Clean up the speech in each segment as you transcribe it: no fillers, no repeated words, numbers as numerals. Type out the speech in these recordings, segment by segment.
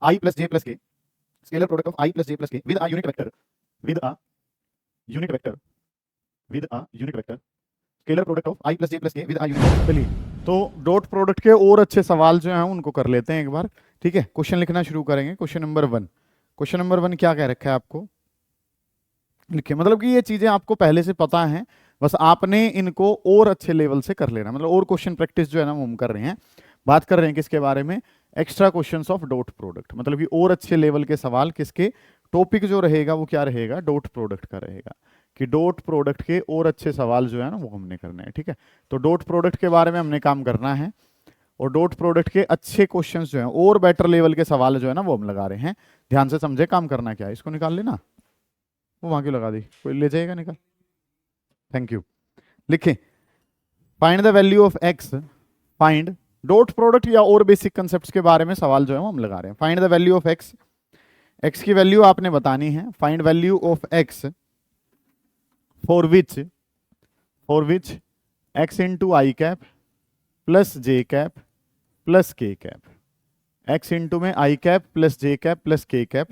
I plus j plus k, scalar product of I plus j plus k with a unit vector, with a unit vector, with a unit vector, scalar product of I plus j plus k with a unit vector. चलिए, तो dot product के और अच्छे सवाल जो हैं उनको कर लेते हैं एक बार। ठीक है, क्वेश्चन लिखना शुरू करेंगे। क्वेश्चन नंबर 1, क्वेश्चन नंबर 1 क्या कह रखा है आपको, लिखिए। मतलब कि ये चीजें आपको पहले से पता हैं, बस आपने इनको और अच्छे लेवल से कर लेना। मतलब और क्वेश्चन प्रैक्टिस जो है ना वो हम कर रहे हैं। बात कर रहे हैं किसके बारे में, extra questions of dot product. मतलब कि और अच्छे लेवल के सवाल किसके, टॉपिक जो रहेगा वो क्या रहेगा, डॉट प्रोडक्ट का रहेगा। कि डॉट प्रोडक्ट के और अच्छे सवाल जो है ना वो हमने करने हैं। ठीक है, तो डॉट प्रोडक्ट के बारे में हमने काम करना है, और डॉट प्रोडक्ट के अच्छे क्वेश्चंस जो हैं और बेटर लेवल के सवाल जो है ना वो हम लगा रहे हैं। ध्यान से समझे काम करना क्या है। इसको निकाल लेना, वो वहां क्यों लगा दी, कोई ले जाएगा निकाल। Thank you. लिखें, find the value of x, find dot product या और बेसिक कंसेप्ट्स के बारे में सवाल जो है वो हम लगा रहे हैं। Find the value of x, x की वैल्यू आपने बतानी है। Find value of x for which x into i cap plus j cap plus k cap. X into में i cap plus j cap plus k cap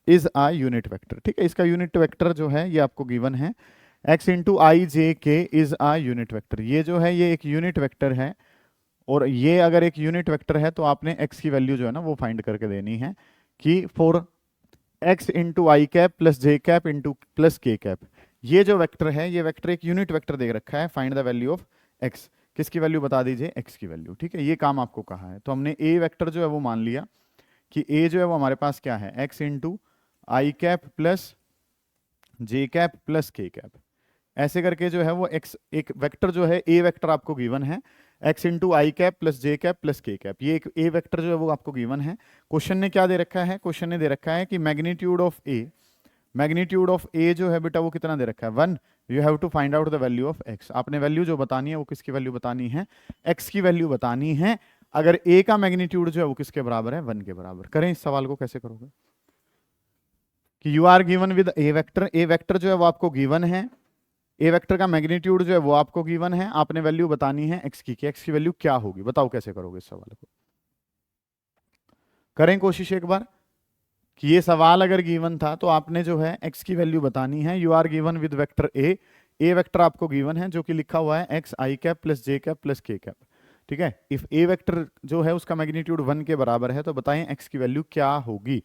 is a unit vector. ठीक है, इसका unit vector जो है ये आपको given है, x into आई जे के इज आ यूनिट वेक्टर। ये जो है ये एक यूनिट वेक्टर है, और ये अगर एक यूनिट वेक्टर है तो आपने x की वैल्यू जो है ना वो फाइंड करके देनी है कि for x into i cap plus j cap into plus k cap, ये जो वेक्टर है ये वेक्टर एक यूनिट वेक्टर दे रखा है। Find the value of x, किसकी वैल्यू बता दीजिए, x की वैल्यू। ठीक है, ये काम आपको कहा है। तो हमने a वेक्टर जो है वो मान लिया कि a जो है वो हमारे पास क्या है, x into i cap plus j cap plus k cap. ऐसे करके जो है वो x एक वेक्टर जो है a वेक्टर आपको गिवन है, x into i cap plus j cap plus k cap, ये एक a वेक्टर जो है वो आपको गिवन है। क्वेश्चन ने क्या दे रखा है, क्वेश्चन ने दे रखा है कि magnitude of a, magnitude of a जो है बेटा वो कितना दे रखा है, 1। You have to find out the value of x। आपने वैल्यू जो बतानी है वो किसकी वैल्यू बतानी है, x की वैल्यू बतानी है। अगर a का मैग्नीट्यूड जो है वो किसके बराबर है, 1 के बराबर। करें इस सवाल को कैसे करोगे, कि you are given with a vector, a vector जो है वो आपको गिवन है, ए वेक्टर का मैग्नीट्यूड जो है वो आपको गिवन है, आपने वैल्यू बतानी है एक्स की, कि एक्स की वैल्यू क्या होगी। बताओ कैसे करोगे इस सवाल को, करें कोशिश एक बार। कि ये सवाल अगर गिवन था तो आपने जो है एक्स की वैल्यू बतानी है। You are given with vector a vector आपको गिवन है जो कि लिखा हुआ है x i cap plus j cap plus k cap. ठीक है, इफ ए वेक्टर जो है उसका मैग्नीट्यूड 1 के बराबर है तो बताएं एक्स की वैल्यू क्या होगी।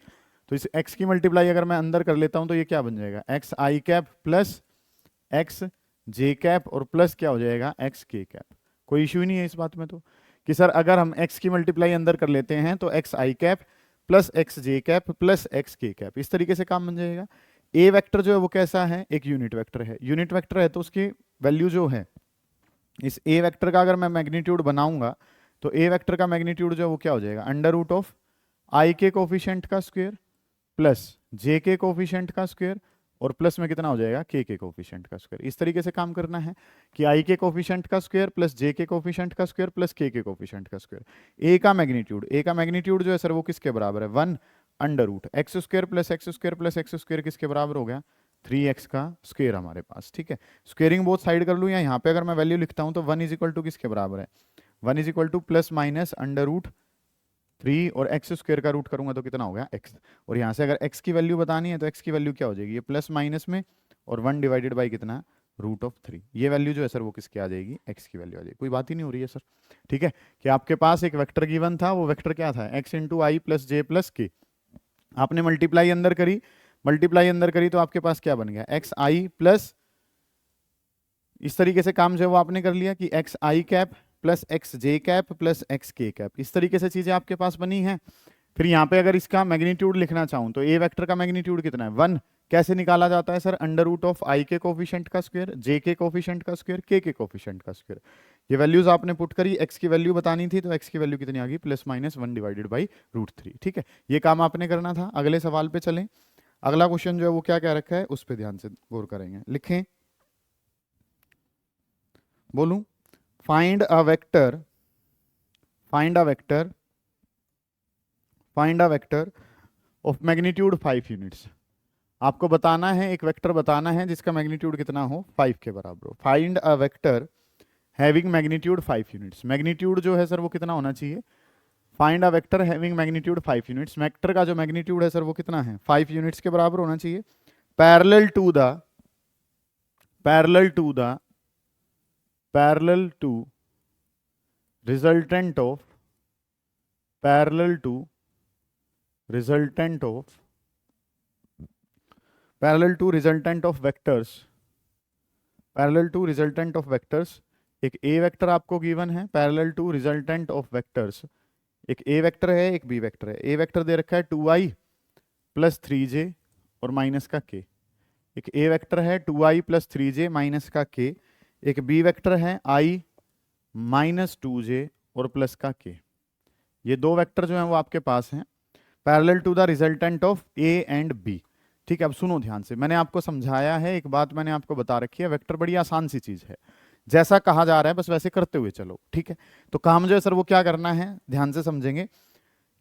तो इस एक्स की मल्टीप्लाई अगर मैं अंदर कर लेता हूं तो ये क्या बन जाएगा, x i cap plus x J cap और प्लस क्या हो जाएगा, एक्स के कैप। कोई इश्यू ही नहीं है इस बात में। तो कि सर अगर हम एक्स की मल्टीप्लाई अंदर कर लेते हैं तो x i cap plus x J cap plus x के कैप, इस तरीके से काम बन जाएगा। ए वेक्टर जो है वो कैसा है, एक यूनिट वेक्टर है। यूनिट वेक्टर है तो उसकी वैल्यू जो है, इस ए वेक्टर का अगर मैं मैग्नीट्यूड बनाऊंगा तो ए वेक्टर का मैग्नीट्यूड जो है वो क्या हो जाएगा, अंडर रूट ऑफ आई के कोफिशिएंट का स्क्वायर प्लस जे के कोफिशिएंट का स्क्वायर और प्लस में कितना हो जाएगा, के कोफिशिएंट का स्क्वायर। इस तरीके से काम करना है कि आई के कोफिशिएंट का स्क्वायर प्लस जे के कोफिशिएंट का स्क्वायर प्लस के कोफिशिएंट का स्क्वायर। ए का मैग्नीट्यूड जो है सर वो किसके बराबर है, 1 under root x square plus x square plus x square किसके बराबर हो गया, 3x का स्क्वायर हमारे पास। ठीक है, स्क्वेयरिंग बोथ साइड कर लूँ, या यहाँ पे अगर मैं वैल्यू लिखता हूँ तो 1 इज इक्वल टू किसके बराबर है, 1 is equal to plus minus under root 3 और एक्स स्क्वायर का रूट करूंगा तो कितना हो गया, x। और यहाँ से अगर x की वैल्यू बतानी है तो x की वैल्यू क्या हो जाएगी, ये प्लस माइनस में और 1 डिवाइडेड बाई कितना, रूट ऑफ 3। ये वैल्यू जो है सर वो किसकी आ जाएगी, x की वैल्यू आ जाएगी। कोई बात ही नहीं हो रही है सर। ठीक है, कि आपके पास एक वेक्टर गिवन था, वो वेक्टर क्या था, x इंटू आई प्लस जे प्लस के। आपने मल्टीप्लाई अंदर करी, मल्टीप्लाई अंदर करी तो आपके पास क्या बन गया, एक्स आई प्लस, इस तरीके से काम जो है वो आपने कर लिया कि x i cap plus x J cap plus x के कैप। इस तरीके से चीजें आपके पास बनी हैं। फिर यहाँ पे अगर इसका मैग्नीट्यूड लिखना चाहूँ तो ए वेक्टर का मैग्नीट्यूड कितना है, 1। कैसे निकाला जाता है सर, अंडर रूट ऑफ आई के कोफिशिएंट का स्क्वायर, जे के कोफिशिएंट का स्क्वायर, के कोफिशिएंट का स्क्वायर। ये वैल्यूज आपने पुट करी, एक्स की वैल्यू बतानी थी तो एक्स की वैल्यू कितनी आ गई, plus minus 1 divided by root 3। ठीक है, ये काम आपने करना था। अगले सवाल पे चलें। अगला क्वेश्चन जो है वो क्या क्या रखा है उस पर ध्यान से गौर करेंगे। लिखें, बोलूं, find a vector, find a vector, find a vector of magnitude 5 units. आपको बताना है, एक वेक्टर बताना है जिसका मैग्नीट्यूड कितना हो, 5 के बराबर हो। Find a vector having magnitude 5 units. Magnitude जो है सर वो कितना होना चाहिए, find a vector having magnitude 5 units. Vector का जो मैग्नीट्यूड है सर वो कितना है, 5 यूनिट्स के बराबर होना चाहिए। Parallel to resultant of parallel to resultant of vectors एक ए वेक्टर आपको गिवन है, parallel to resultant of vectors एक ए वेक्टर है एक बी वेक्टर है। ए वेक्टर दे रखा है 2i प्लस 3j और माइनस का k। एक ए वेक्टर है 2i प्लस 3j माइनस का k। एक बी वेक्टर है i माइनस 2j और प्लस का k। ये दो वेक्टर जो हैं वो आपके पास हैं parallel to the resultant of a and b. ठीक है, अब सुनो ध्यान से, मैंने आपको समझाया है, एक बात मैंने आपको बता रखी है, वेक्टर बड़ी आसान सी चीज है, जैसा कहा जा रहा है बस वैसे करते हुए चलो। ठीक है, तो काम जो है सर वो क्या करना है, ध्यान से समझेंगे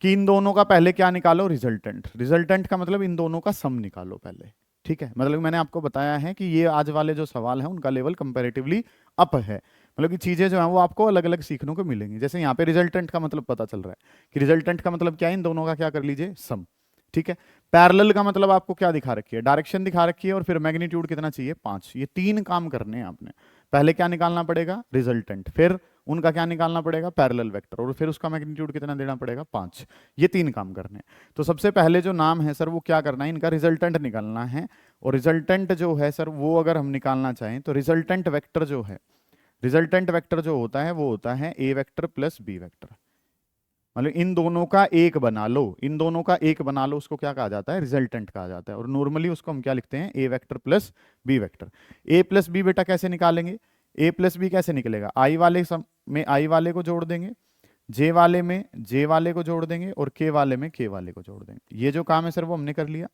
कि इन दोनों का पहले क्या निकालो, रिजल्टेंट। रिजल्टेंट का मतलब इन दोनों का सम निकालो पहले। ठीक है, मतलब मैंने आपको बताया है कि ये आज वाले जो सवाल है उनका लेवल कंपैरेटिवली अप है, मतलब कि चीजें जो हैं वो आपको अलग अलग सीखने को मिलेंगी। जैसे यहाँ पे रिजल्टेंट का मतलब पता चल रहा है कि रिजल्टेंट का मतलब क्या है, इन दोनों का क्या कर लीजिए, सम। ठीक है, पैरेलल का मतलब आपको क्या दिखा रखी है, डायरेक्शन दिखा रखी है और फिर मैग्नीट्यूड कितना चाहिए, 5। ये 3 काम करने हैं आपने। पहले क्या निकालना पड़ेगा, रिजल्टेंट, फिर उनका क्या निकालना पड़ेगा, पैरेलल वेक्टर, और फिर उसका मैग्नीट्यूड कितना देना पड़ेगा, 5। ये 3 काम करने हैं। तो सबसे पहले जो नाम है सर वो क्या करना है, इनका रिजल्टेंट निकालना है। और रिजल्टेंट जो है सर वो अगर हम निकालना चाहें तो रिजल्टेंट वेक्टर जो है, रिजल्टेंट वेक्टर जो होता है वो होता है ए वेक्टर प्लस बी वेक्टर। मतलब इन दोनों का एक बना लो, इन दोनों का एक बना लो, उसको क्या कहा जाता है, रिजल्टेंट कहा जाता है। और नॉर्मली उसको हम क्या लिखते हैं, ए वेक्टर प्लस बी वेक्टर। ए प्लस बी बेटा कैसे निकालेंगे, ए प्लस बी कैसे निकलेगा, आई वाले में आई वाले को जोड़ देंगे, जे वाले में जे वाले को जोड़ देंगे और के वाले में के वाले को जोड़ देंगे। ये जो काम है सर वो हमने कर लिया।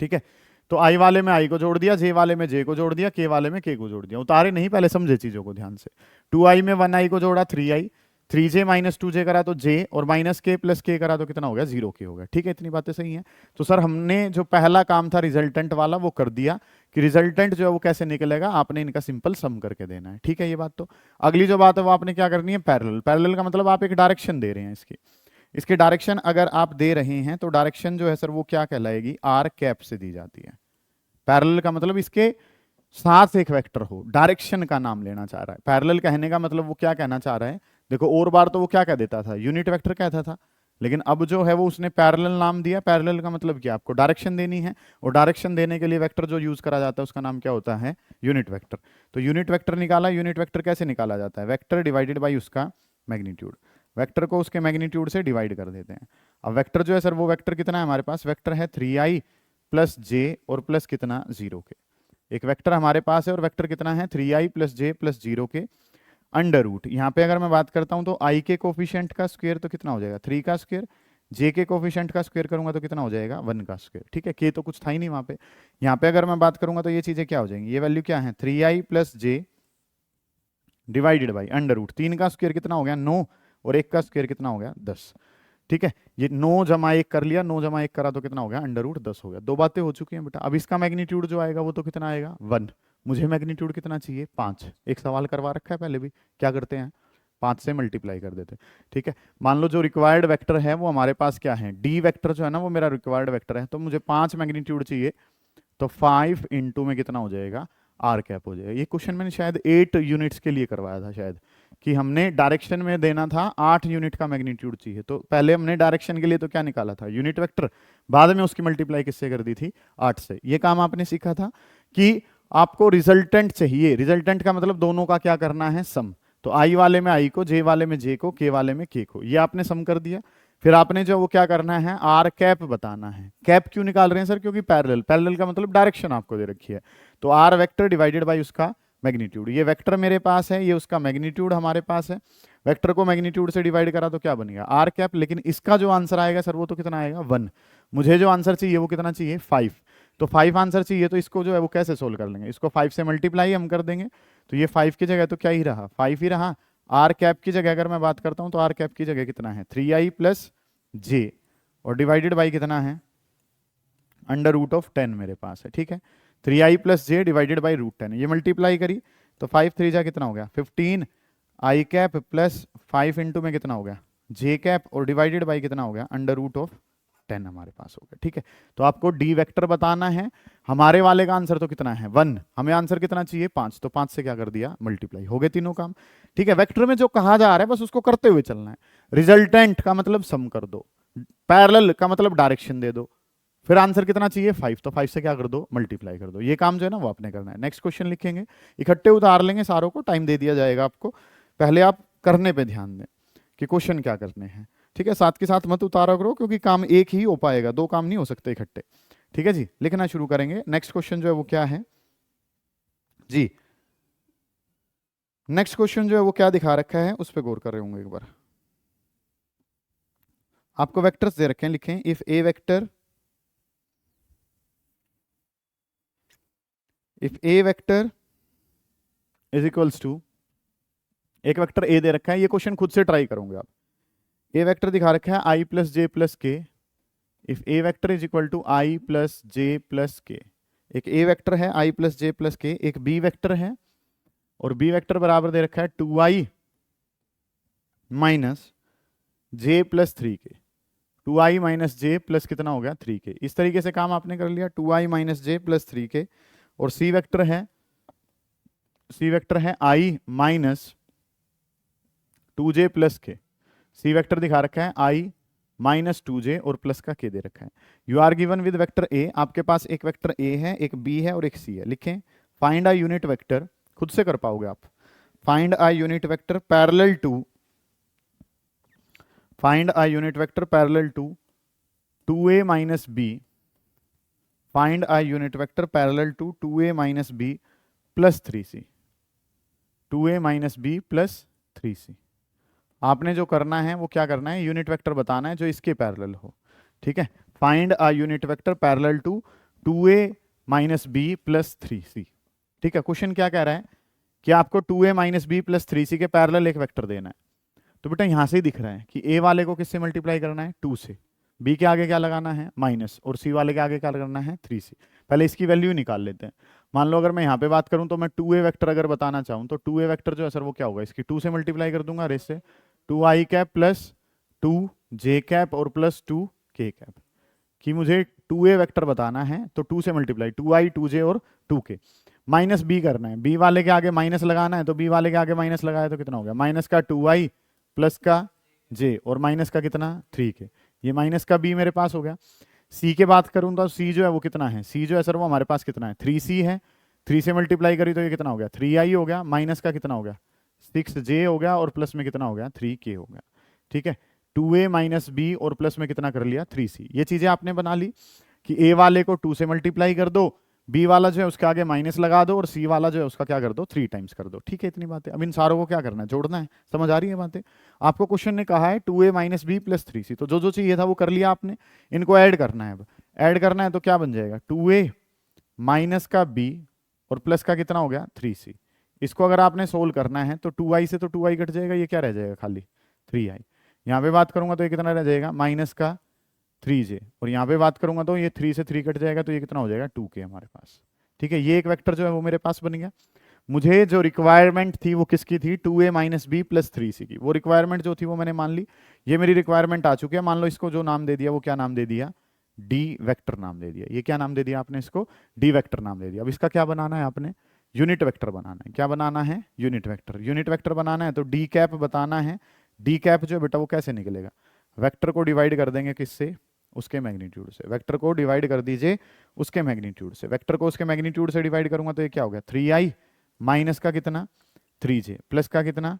ठीक है, तो आई वाले में आई को जोड़ दिया, जे वाले में जे को जोड़ दिया, के वाले में के को जोड़ दिया। उतारे नहीं, पहले समझे चीजों को ध्यान से। 2i में 1i को जोड़ा 3i, 3j माइनस 2j करा तो j, और माइनस k प्लस k करा तो कितना हो गया, 0k हो गया। ठीक है, इतनी बातें सही हैं। तो सर हमने जो पहला काम था रिजल्टेंट वाला वो कर दिया कि रिजल्टेंट जो है वो कैसे निकलेगा, आपने इनका सिंपल सम करके देना है। ठीक है, ये बात तो। अगली जो बात है वो आपने क्या करनी है, पैरेलल। पैरेलल का मतलब आप एक डायरेक्शन दे रहे हैं इसकी डायरेक्शन अगर आप दे रहे हैं तो डायरेक्शन जो है सर वो क्या कहलाएगी, आर कैप से दी जाती है। पैरेलल का मतलब इसके साथ एक वेक्टर हो, डायरेक्शन का नाम लेना चाह रहा है। पैरेलल कहने का मतलब वो क्या कहना चाह रहा है, देखो और बार तो वो क्या कह देता था, यूनिट वेक्टर कहता था, लेकिन अब जो है वो उसने पैरेलल नाम दिया। पैरेलल का मतलब क्या, आपको डायरेक्शन देनी है, और डायरेक्शन देने के लिए वेक्टर जो यूज करा जाता है उसका नाम क्या होता है, यूनिट वेक्टर। तो यूनिट वेक्टर निकाला, यूनिट वेक्टर कैसे निकाला जाता है, वेक्टर डिवाइडेड बाई उसका मैग्नीट्यूड। वेक्टर को उसके मैग्नीट्यूड से डिवाइड कर देते हैं। अब वेक्टर जो है सर वो वेक्टर कितना है हमारे पास, वेक्टर है 3i प्लस जे और प्लस कितना, 0k। एक वेक्टर हमारे पास है और वेक्टर कितना है, 3i plus j plus 0k under root. यहाँ पे अगर मैं बात करता हूँ तो i के कोफिशिएंट का स्क्वायर तो कितना हो जाएगा, 3 का स्क्वायर, j के कोफिशिएंट का स्क्वायर करूंगा तो कितना हो जाएगा, 1 का स्क्वायर। ठीक है, k तो कुछ था ही नहीं वहां पे। यहाँ पे अगर मैं बात करूंगा तो ये चीजें क्या हो जाएंगी, ये वैल्यू क्या है, 3i plus j divided by under root. 3 का स्क्वायर कितना हो गया, 9, और 1 का स्क्वायर कितना हो गया, 10। ठीक है, ये 9 जमा 1 कर लिया, 9 जमा 1 करा तो कितना हो गया, अंडर रूट 10 हो गया। 2 बातें हो चुकी हैं बेटा। अब इसका मैग्नीट्यूड जो आएगा वो तो कितना आएगा, 1। मुझे मैग्नीट्यूड कितना चाहिए, 5। एक सवाल करवा रखा है पहले भी, क्या करते हैं, 5 से मल्टीप्लाई कर देते हैं। ठीक है, मान लो जो रिक्वायर्ड वेक्टर है वो हमारे पास क्या है, डी वेक्टर जो है ना वो मेरा रिक्वायर्ड वेक्टर है, तो मुझे 5 मैग्नीट्यूड चाहिए, तो 5 इंटू में कितना हो जाएगा, आर कैप हो जाएगा। ये क्वेश्चन मैंने शायद 8 यूनिट्स के लिए करवाया था शायद, कि हमने डायरेक्शन में देना था 8 यूनिट का मैग्नीट्यूड चाहिए। तो पहले हमने डायरेक्शन के लिए तो क्या निकाला था, यूनिट वेक्टर, बाद में उसकी मल्टीप्लाई किससे कर दी थी, 8 से। ये काम आपने सीखा था कि आपको रिजल्टेंट चाहिए, रिजल्टेंट का मतलब दोनों का क्या करना है, सम। तो आई वाले में आई को, जे वाले में जे को, के वाले में के को, ये आपने सम कर दिया। फिर आपने जो वो क्या करना है, आर कैप बताना है। कैप क्यों निकाल रहे हैं सर, क्योंकि पैरेलल, पैरेलल का मतलब डायरेक्शन आपको दे रखी है। तो आर वेक्टर डिवाइडेड बाई उसका मैग्नीट्यूड। ये वेक्टर मेरे पास है, ये उसका मैग्नीट्यूड हमारे पास है। वेक्टर को मैग्नीट्यूड से डिवाइड करा तो क्या बनेगा, आर कैप। लेकिन इसका जो आंसर आएगा सर वो तो कितना आएगा, 1। मुझे जो आंसर चाहिए वो कितना चाहिए, 5। तो 5 आंसर चाहिए, तो इसको जो है वो कैसे सोल्व कर लेंगे, इसको 5 से मल्टीप्लाई हम कर देंगे। तो ये 5 की जगह तो क्या ही रहा, 5 ही रहा। आर कैप की जगह अगर मैं बात करता हूँ तो आर कैप की जगह कितना है, 3i प्लस जे, और डिवाइडेड बाई कितना है, अंडर रूट ऑफ 10 मेरे पास है। ठीक है, 3i plus j divided by root 10, ये मल्टीप्लाई करी तो 5 3 जा कितना हो गया, 15 आई कैप प्लस 5 इंटू में कितना हो गया, जे कैप और डिवाइडेड बाई कितना हो गया, अंडर रूट ऑफ 10 हमारे पास हो गया। ठीक है, तो आपको डी वेक्टर बताना है। हमारे वाले का आंसर तो कितना है 1, हमें आंसर कितना चाहिए 5, तो 5 से क्या कर दिया मल्टीप्लाई, हो गए तीनों काम। ठीक है, वेक्टर में जो कहा जा रहा है बस उसको करते हुए चलना है। रिजल्टेंट का मतलब सम कर दो, पैरेलल का मतलब डायरेक्शन दे दो, फिर आंसर कितना चाहिए 5, तो 5 से क्या कर दो मल्टीप्लाई कर दो। ये काम जो है ना वो आपने करना है। नेक्स्ट क्वेश्चन लिखेंगे, इकट्ठे उतार लेंगे सारों को, टाइम दे दिया जाएगा आपको, पहले आप करने पे ध्यान दें कि क्वेश्चन क्या करने हैं। ठीक है, साथ के साथ मत उतारा करो क्योंकि काम एक ही हो पाएगा, दो काम नहीं हो सकते इकट्ठे। ठीक है जी, लिखना शुरू करेंगे। नेक्स्ट क्वेश्चन जो है वो क्या है जी, नेक्स्ट क्वेश्चन जो है वो क्या दिखा रखा है उस पर गौर कर रहे होंगे एक बार। आपको वेक्टर्स दे रखे हैं, लिखें if a vector, if a vector is equals to, एक वेक्टर ए दे रखा है, ये क्वेश्चन खुद से ट्राई करोगे आप। ए वेक्टर दिखा रखा है i plus j plus k, if a vector is equal to i plus j plus k. एक ए वेक्टर है i plus j plus k, एक बी वेक्टर है और बी वेक्टर बराबर दे रखा है 2i माइनस जे प्लस 3k, 2i माइनस जे plus कितना हो गया 3k। इस तरीके से काम आपने कर लिया, 2i माइनस जे प्लस 3k। और सी वेक्टर है, सी वेक्टर है आई माइनस 2j प्लस के, सी वेक्टर दिखा रखा है आई माइनस 2j और प्लस का k दे रखा है। You are given with vector a, आपके पास एक वेक्टर ए है, एक बी है और एक सी है। लिखें फाइंड अ यूनिट वेक्टर, खुद से कर पाओगे आप, find a unit vector parallel to, find a unit vector parallel to 2a minus b, find a unit vector parallel to 2a minus b plus 3c, 2a minus b plus 3c। आपने जो करना है वो क्या करना है, unit vector बताना है जो इसके पैरेलल हो। ठीक है, find a unit vector parallel to 2a minus b plus 3c। ठीक है, क्वेश्चन क्या कह रहा है कि आपको 2a minus b plus 3c के पैरेलल एक वेक्टर देना है। तो बेटा यहां से ही दिख रहा है कि a वाले को किससे मल्टीप्लाई करना है 2 से, b के आगे क्या लगाना है माइनस, और c वाले के आगे क्या करना है 3c। पहले इसकी वैल्यू निकाल लेते हैं। मान लो अगर मैं यहाँ पे बात करूं तो मैं 2a वेक्टर अगर बताना चाहूँ तो 2a वेक्टर जो है सर वो क्या होगा, इसकी 2 से मल्टीप्लाई कर दूंगा रेस से, 2i cap plus 2j cap और प्लस 2k कैप। कि मुझे 2a वेक्टर बताना है तो 2 से मल्टीप्लाई, 2i 2j और 2k। माइनस b करना है, b वाले के आगे माइनस लगाना है, तो b वाले के आगे माइनस लगाया तो कितना हो गया, माइनस का 2i प्लस का j और माइनस का कितना 3k। ये माइनस का b मेरे पास हो गया। c के बात करूं तो c जो है वो कितना है, c जो है सर वो हमारे पास कितना है 3c है, 3 से मल्टीप्लाई करी तो ये कितना हो गया 3i हो गया, माइनस का कितना हो गया 6j हो गया और प्लस में कितना हो गया 3k हो गया। ठीक है, 2a माइनस बी और प्लस में कितना कर लिया 3c। ये चीजें आपने बना ली कि a वाले को 2 से मल्टीप्लाई कर दो, b वाला जो है उसके आगे माइनस लगा दो और c वाला जो है उसका क्या कर दो 3 टाइम्स कर दो। ठीक है, इतनी बातें। अब इन सारों को क्या करना है, जोड़ना है। समझ आ रही है बातें? आपको क्वेश्चन ने कहा है 2a minus b plus 3c, तो जो जो चाहिए था वो कर लिया आपने, इनको ऐड करना है। अब ऐड करना है तो क्या बन जाएगा 2a माइनस का b और प्लस का कितना हो गया 3c। इसको अगर आपने सोल्व करना है तो 2i से तो 2i कट जाएगा, ये क्या रह जाएगा खाली 3i। यहाँ पे बात करूंगा तो ये कितना रह जाएगा माइनस का 3j, और यहाँ पे बात करूंगा तो ये 3 से 3 कट जाएगा तो ये कितना हो जाएगा 2k हमारे पास। ठीक है, ये एक वेक्टर जो है वो मेरे पास बन गया। मुझे जो रिक्वायरमेंट थी वो किसकी थी 2a minus b plus 3c की, वो रिक्वायरमेंट जो थी वो मैंने मान ली। ये मेरी रिक्वायरमेंट आ चुकी है। मान लो इसको जो नाम दे दिया वो क्या नाम दे दिया, डी वेक्टर नाम दे दिया। ये क्या नाम दे दिया आपने, इसको डी वेक्टर नाम दे दिया। अब इसका क्या बनाना है आपने, यूनिट वेक्टर बनाना है। क्या बनाना है, यूनिट वेक्टर। यूनिट वेक्टर बनाना है तो डी कैप बताना है। डी कैप जो बेटा वो कैसे निकलेगा, वेक्टर को डिवाइड कर देंगे किससे, उसके मैग्नीट्यूड से। वेक्टर को डिवाइड कर दीजिए उसके मैग्नीट्यूड से, वेक्टर को उसके मैग्नीट्यूड से डिवाइड करूंगा तो ये क्या हो गया 3i माइनस का कितना 3j प्लस का कितना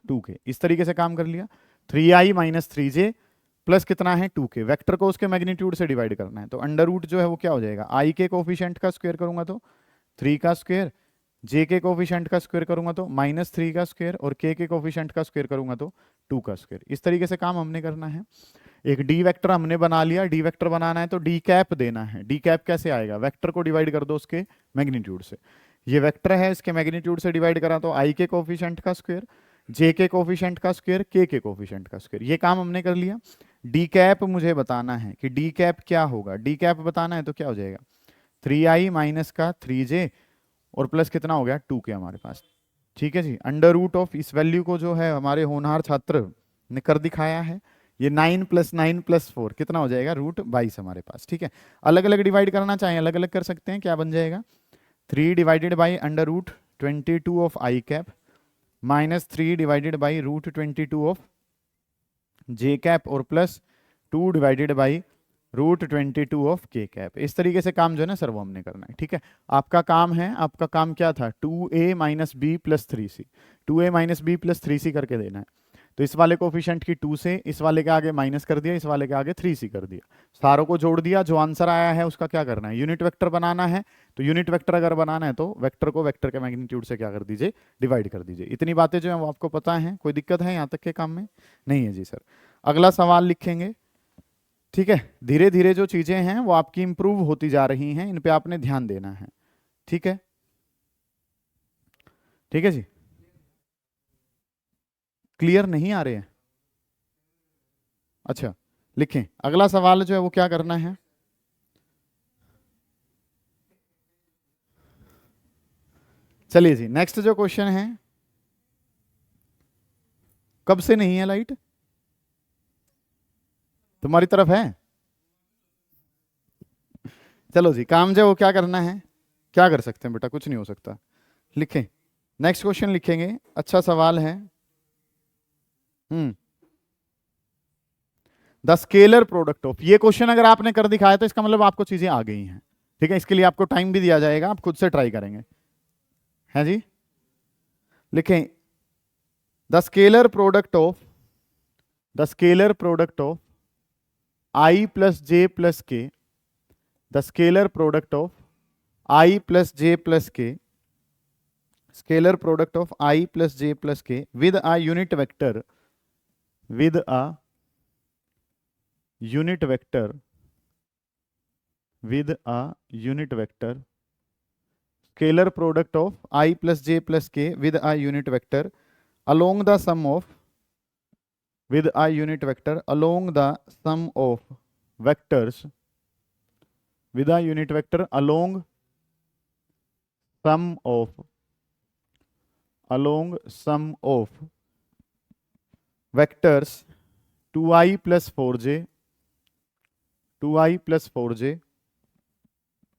2k। इस तरीके से काम कर लिया। 3i माइनस 3j प्लस कितना है 2k, वेक्टर को उसके मैग्नीट्यूड से डिवाइड करना है तो अंडर रूट जो है वो क्या हो जाएगा, i के कोफिशिएंट का स्क्वायर करूंगा तो 3 का स्क्वायर, j के कोफिशिएंट का स्क्वायर करूंगा तो माइनस 3 का स्क्वायर और k के कोफिशिएंट का स्क्वायर करूंगा तो 2 का स्क्वायर। इस तरीके से काम हमने करना है। एक डी वेक्टर हमने बना लिया। डी वेक्टर बनाना है तो डी कैप देना है। डी कैप कैसे आएगा, वेक्टर को डिवाइड कर दो उसके मैग्नीट्यूड से। ये वेक्टर है, इसके मैग्नीट्यूड से डिवाइड करा तो i के कोफिशिएंट का स्क्वायर, j के कोफिशिएंट का स्क्वायर, k के कोफिशिएंट का स्क्वायर। ये काम हमने कर लिया। डी कैप मुझे बताना है कि डी कैप क्या होगा। डी कैप बताना है तो क्या हो जाएगा 3i माइनस का 3j और प्लस कितना हो गया 2k हमारे पास। ठीक है जी, अंडर रूट ऑफ इस वैल्यू को जो है हमारे होनहार छात्र ने कर दिखाया है। ये 9 + 9 + 4 कितना हो जाएगा, √22 हमारे पास। ठीक है, अलग अलग डिवाइड करना चाहें अलग अलग कर सकते हैं। क्या बन जाएगा, 3 divided by √22 of i cap minus 3 divided by √22 of J cap और प्लस 2 डिवाइडेड बाई √22 ऑफ के कैप। इस तरीके से काम जो है ना सर वो हमने करना है। ठीक है, आपका काम है, आपका काम क्या था, 2a - b + 3c, 2a - b + 3c करके देना है। तो इस वाले कोफिशिएंट की 2 से इस वाले के आगे माइनस कर दिया, इस वाले के आगे 3c कर दिया, सारों को जोड़ दिया। जो आंसर आया है उसका क्या करना है, यूनिट वेक्टर बनाना है। तो यूनिट वेक्टर अगर बनाना है तो वेक्टर को वेक्टर के मैग्नीट्यूड से क्या कर दीजिए, डिवाइड कर दीजिए। इतनी बातें जो है वो आपको पता है, कोई दिक्कत है यहाँ तक के काम में, नहीं है जी सर। अगला सवाल लिखेंगे। ठीक है, धीरे धीरे जो चीजें हैं वो आपकी इंप्रूव होती जा रही हैं, इन पे आपने ध्यान देना है। ठीक है, ठीक है जी, क्लियर नहीं आ रहे हैं, अच्छा लिखें। अगला सवाल जो है वो क्या करना है, चलिए जी नेक्स्ट जो क्वेश्चन है, कब से नहीं है लाइट तुम्हारी तरफ है, चलो जी काम जो है वो क्या करना है, क्या कर सकते हैं बेटा, कुछ नहीं हो सकता, लिखें। नेक्स्ट क्वेश्चन लिखेंगे, अच्छा सवाल है। द स्केलर प्रोडक्ट ऑफ, ये क्वेश्चन अगर आपने कर दिखाया तो इसका मतलब आपको चीजें आ गई हैं। ठीक है, इसके लिए आपको टाइम भी दिया जाएगा, आप खुद से ट्राई करेंगे, है जी। लिखें, the scalar product of i plus j plus k, the scalar product of i plus j plus k, scalar product of i plus j plus k with a unit vector, with a unit vector, with a unit vector, scalar product of i plus j plus k with a unit vector along the sum of, with a unit vector along the sum of vectors, with a unit vector along sum of vectors 2i plus 4j, 2i plus 4j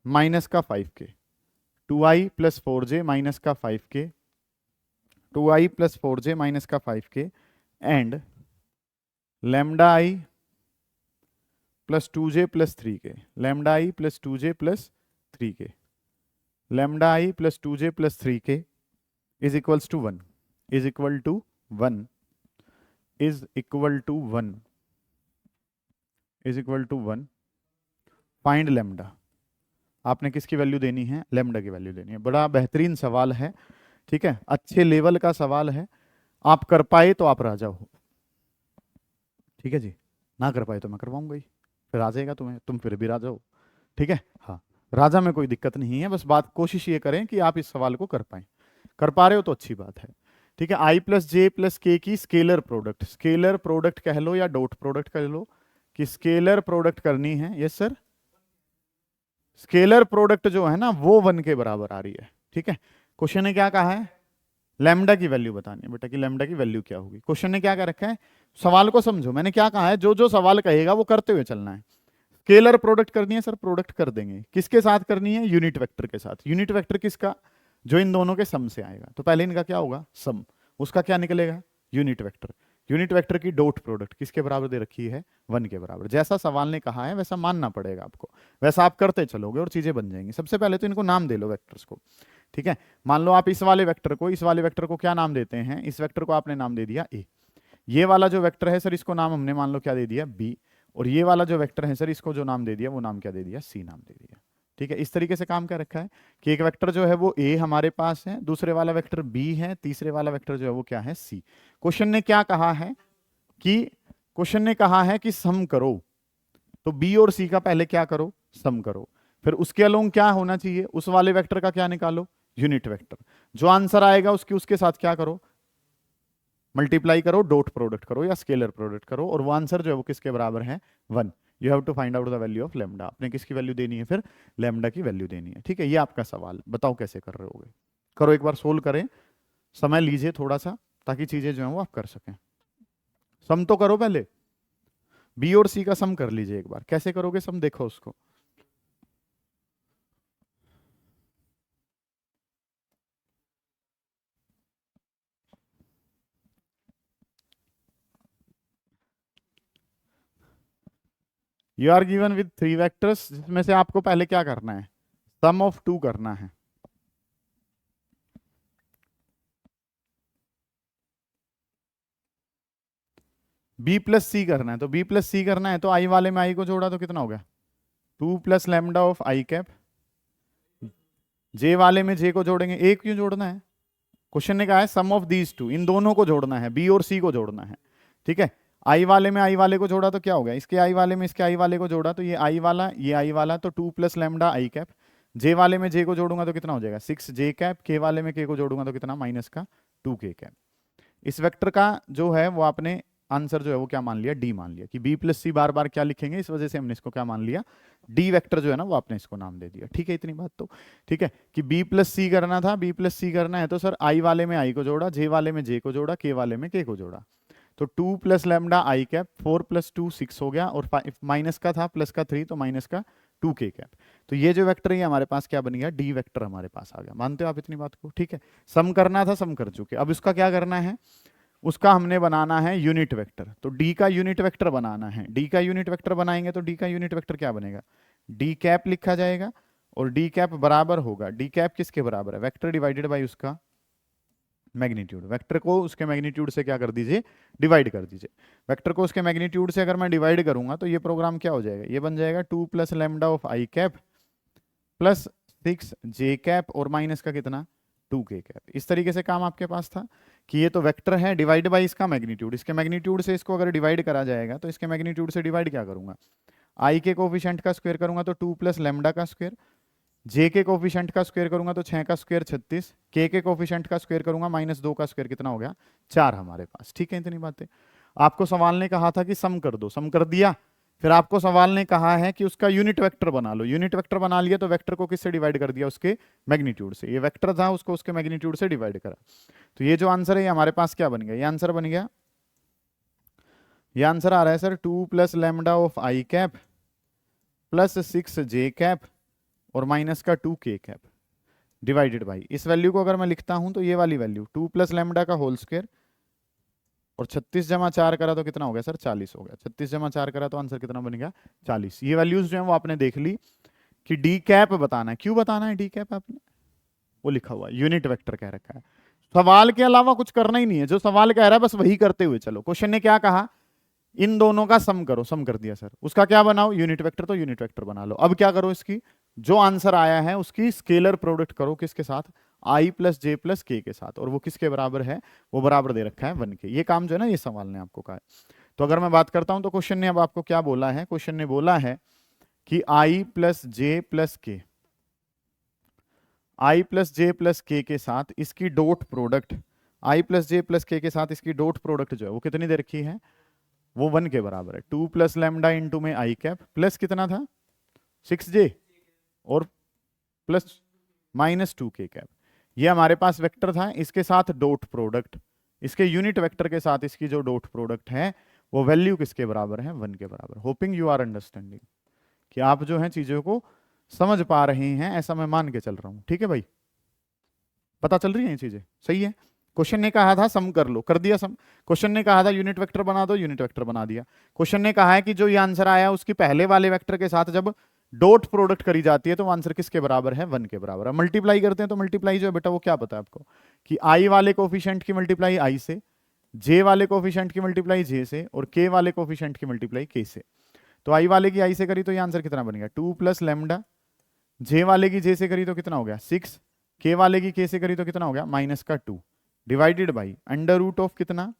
minus का 5k, 2i plus 4j minus का 5k, 2i plus 4j minus का 5k and lambda i plus 2j plus 3k, lambda i plus 2j plus 3k, lambda i plus 2j plus 3k is equals to 1, is equal to 1, is equal to 1, is equal to 1। Find lambda, आपने किसकी value देनी है, lambda की value देनी है। बड़ा बेहतरीन सवाल है, ठीक है, अच्छे लेवल का सवाल है। आप कर पाए तो आप राजा हो, ठीक है जी, ना कर पाए तो मैं करवाऊंगा ही, फिर आ जाएगा तुम्हें, तुम फिर भी राजा हो। ठीक है, हाँ राजा में कोई दिक्कत नहीं है, बस बात कोशिश ये करें कि आप इस सवाल को कर पाए, कर पा रहे हो तो अच्छी बात है। ठीक है, आई प्लस जे प्लस के की स्केलर प्रोडक्ट, स्केलर प्रोडक्ट कह लो या डॉट प्रोडक्ट कह लो, कि स्केलर प्रोडक्ट करनी है। यस सर, स्केलर प्रोडक्ट जो है ना वो 1 के बराबर आ रही है। ठीक है, क्वेश्चन ने क्या कहा है, लैम्डा की वैल्यू बतानी है बेटा, कि लैम्डा की वैल्यू क्या होगी। क्वेश्चन ने क्या कर रखा है, सवाल को समझो, मैंने क्या कहा है, जो जो सवाल कहेगा वो करते हुए चलना है। स्केलर प्रोडक्ट करनी है सर, प्रोडक्ट कर देंगे, किसके साथ करनी है, यूनिट वेक्टर के साथ। यूनिट वेक्टर किसका, जो इन दोनों के सम से आएगा, तो पहले इनका क्या होगा, सम, उसका क्या निकलेगा, यूनिट वेक्टर। यूनिट वेक्टर की डॉट प्रोडक्ट किसके बराबर दे रखी है, 1 के बराबर। जैसा सवाल ने कहा है वैसा मानना पड़ेगा आपको, वैसा आप करते चलोगे और चीजें बन जाएंगी। सबसे पहले तो इनको नाम दे लो वेक्टर्स को। ठीक है, मान लो आप इस वाले वेक्टर को क्या नाम देते हैं, इस वेक्टर को आपने नाम दे दिया ए। ये वाला जो वेक्टर है सर, इसको नाम हमने मान लो क्या दे दिया, बी। और ये वाला जो वेक्टर है सर, इसको जो नाम दे दिया वो नाम क्या दे दिया, सी नाम दे दिया। ठीक है, इस तरीके से काम क्या रखा है कि एक वेक्टर जो है वो ए हमारे पास है, दूसरे वाला वेक्टर बी है, तीसरे वाला वेक्टर जो है वो क्या है, सी। क्वेश्चन ने क्या कहा है कि सम करो, तो बी और सी का पहले क्या करो, सम करो, फिर उसके अलोंग क्या होना चाहिए, उस वाले वेक्टर का क्या निकालो, यूनिट वेक्टर। जो आंसर आएगा उसके साथ क्या करो, मल्टीप्लाई करो, डॉट प्रोडक्ट करो या स्केलर प्रोडक्ट करो, और वो आंसर जो है वो किसके बराबर है, 1। You have to find out the value of lambda. आपने किसकी वैल्यू देनी है, फिर लैम्डा की वैल्यू देनी है। ठीक है, ये आपका सवाल, बताओ कैसे कर रहे होगे, करो एक बार सोल्व करें, समय लीजिए थोड़ा सा, ताकि चीजें जो है वो आप कर सकें। सम तो करो पहले, बी और सी का सम कर लीजिए एक बार। कैसे करोगे सम, देखो उसको। You are given with 3 vectors, जिसमें से आपको पहले क्या करना है, सम ऑफ 2 करना है। बी प्लस सी करना है, तो बी प्लस सी करना है तो आई वाले में आई को जोड़ा तो कितना हो गया, 2 plus lambda of i cap. J वाले में जे को जोड़ेंगे, ए क्यों जोड़ना है, क्वेश्चन ने कहा है सम ऑफ दीज टू, इन दोनों को जोड़ना है, बी और सी को जोड़ना है। ठीक है, आई वाले में आई वाले को जोड़ा तो क्या हो गया, इसके आई वाले में इसके आई वाले को जोड़ा तो ये आई वाला ये आई वाला, तो 2 प्लस लैम्डा आई कैप। जे वाले में जे को जोड़ूंगा तो कितना हो जाएगा 6 जे कैप, के वाले में के को जोड़ूंगा तो कितना माइनस का 2 के कैप। इस वेक्टर का जो है वो आपने आंसर जो है वो क्या मान लिया, डी मान लिया, कि बी प्लस सी बार बार क्या लिखेंगे, इस वजह से हमने इसको क्या मान लिया, डी वेक्टर जो है ना वो आपने इसको नाम दे दिया। ठीक है, इतनी बात तो ठीक है कि बी प्लस सी करना था, बी प्लस सी करना है तो सर आई वाले में आई को जोड़ा, जे वाले में जे को जोड़ा, के वाले में के को जोड़ा, तो 2 प्लस लैम्डा आई कैप, 4 प्लस 2 6 हो गया, और माइनस का था प्लस का 3 तो माइनस का 2 के कैप। तो ये जो वेक्टर है हमारे पास क्या बन गया, डी वेक्टर हमारे पास आ गया। मानते हो आप इतनी बात को? ठीक है, सम करना था, सम कर चुके। अब इसका क्या करना है, उसका हमने बनाना है यूनिट वेक्टर। तो डी का यूनिट वेक्टर बनाना है, डी का यूनिट वेक्टर बनाएंगे तो डी का यूनिट वेक्टर क्या बनेगा, डी कैप लिखा जाएगा, और डी कैप बराबर होगा, डी कैप किसके बराबर है, वेक्टर डिवाइडेड बाय उसका मैग्नीट्यूड। वेक्टर को उसके मैग्नीट्यूड से क्या कर दीजिए, डिवाइड कर दीजिए। वेक्टर को उसके मैग्नीट्यूड से अगर मैं डिवाइड करूंगा तो ये प्रोग्राम क्या हो जाएगा, ये बन जाएगा 2 plus lambda of i cap plus 6 J cap और माइनस का कितना 2 के कैप। इस तरीके से काम आपके पास था कि ये तो वेक्टर है, डिवाइड बाय इसका मैग्नीट्यूड, इसके मैग्नीट्यूड से इसको अगर डिवाइड करा जाएगा तो इसके मैग्नीट्यूड से डिवाइड क्या करूंगा, आई के कोफिशिएंट का स्क्वायर करूंगा तो 2 प्लस लैम्डा का स्क्वायर, जे के कोफिशिएंट का स्क्वायर करूंगा तो 6 का स्क्वायर 36, के कोफिशिएंट का स्क्वायर करूंगा माइनस 2 का स्क्वायर कितना हो गया 4 हमारे पास। ठीक है, इतनी बातें। आपको सवाल ने कहा था कि सम कर दो, सम कर दिया। फिर आपको सवाल ने कहा है कि उसका यूनिट वेक्टर बना लो, यूनिट वेक्टर बना लिया तो वेक्टर को किससे डिवाइड कर दिया, उसके मैग्नीट्यूड से। ये वेक्टर था उसको उसके मैग्नीट्यूड से डिवाइड करा। तो ये जो आंसर है ये हमारे पास क्या बन गया, ये आंसर बन गया, ये आंसर आ रहा है sir 2 plus lambda of i cap plus 6 J cap और माइनस का 2 के कैप डिवाइडेड बाई, इस वैल्यू को अगर मैं लिखता हूं तो ये वाली वैल्यू 2 प्लस लैम्डा का होल स्क्वायर और 36 जमा 4 करा तो कितना हो गया सर 40 हो गया, 36 जमा 4 करा तो आंसर कितना बन गया 40। ये वैल्यूज जो है वो आपने देख ली कि डी कैप बताना है। क्यों बताना है डी कैप आपने, वो लिखा हुआ है, यूनिट वेक्टर कह रखा है। सवाल के अलावा कुछ करना ही नहीं है, जो सवाल कह रहा है बस वही करते हुए चलो। क्वेश्चन ने क्या कहा, इन दोनों का सम करो, सम कर दिया सर, उसका क्या बनाओ यूनिट वेक्टर, तो यूनिट वेक्टर बना लो। अब क्या करो, इसकी जो आंसर आया है उसकी स्केलर प्रोडक्ट करो, किसके साथ, आई प्लस जे प्लस के साथ, और वो किसके बराबर है, वो बराबर दे रखा है 1 के। ये काम जो है ना ये सवाल ने आपको कहा है। तो अगर मैं बात करता हूं तो क्वेश्चन ने अब आपको क्या बोला है, क्वेश्चन ने बोला है कि आई प्लस जे प्लस के, आई प्लस जे प्लस के साथ इसकी डॉट प्रोडक्ट, आई प्लस जे प्लस के साथ इसकी डॉट प्रोडक्ट जो है वो कितनी दे रखी है, वो 1 के बराबर है। 2 प्लस लैम्डा इंटू में आई कैप प्लस कितना था 6 जे और प्लस माइनस 2 के कैप। ये हमारे पास वेक्टर था, इसके साथ डॉट प्रोडक्ट, इसके यूनिट वेक्टर के साथ इसकी जो डॉट प्रोडक्ट है वो वैल्यू किसके बराबर है 1 के बराबर। होपिंग यू आर अंडरस्टैंडिंग, कि आप जो है चीजों को समझ पा रहे हैं, ऐसा मैं मान के चल रहा हूं। ठीक है भाई, पता चल रही है ये चीजें, सही है। क्वेश्चन ने कहा था सम कर लो, कर दिया सम। क्वेश्चन ने कहा था यूनिट वेक्टर बना दो, यूनिट वेक्टर बना दिया। क्वेश्चन ने कहा है कि जो ये आंसर आया उसकी पहले वाले वेक्टर के साथ जब डॉट प्रोडक्ट करी जाती है तो आंसर किसके बराबर है 1 के बराबर है। मल्टीप्लाई करते हैं तो मल्टीप्लाई जो है बेटा वो क्या पता है आपको, कि आई वाले कोफिशिएंट की मल्टीप्लाई आई से, जे वाले कोफिशिएंट की मल्टीप्लाई जे से, और के वाले कोफिशिएंट की मल्टीप्लाई के से। तो आई वाले की आई से करी तो ये आंसर कितना बन गया 2 प्लस लैम्डा, जे वाले की जे से करी तो कितना हो गया 6, के वाले की के से करी तो कितना हो गया माइनस का 2, divided by under root of कितना,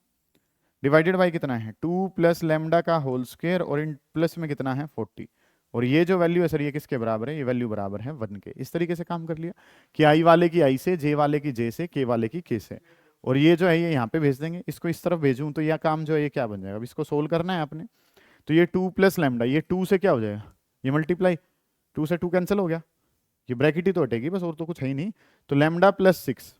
डिवाइडेड बाई कितना है 2 प्लस लैम्डा का होल स्क्वायर और इन प्लस में कितना है 40। और ये जो वैल्यू है सर ये किसके बराबर है, ये वैल्यू बराबर है 1 के। इस तरीके से काम कर लिया कि आई वाले की आई से, जे वाले की जे से, के वाले की के से, और ये जो है ये यहाँ पे भेज देंगे। इसको इस तरफ भेजूं तो यह काम जो है ये क्या बन जाएगा, अब इसको सोल्व करना है आपने। तो ये 2 प्लस लैम्डा, ये 2 से क्या हो जाएगा, ये मल्टीप्लाई, 2 से 2 कैंसिल हो गया, ये ब्रैकेट ही तो हटेगी बस, और तो कुछ है ही नहीं। तो लैम्डा प्लस 6,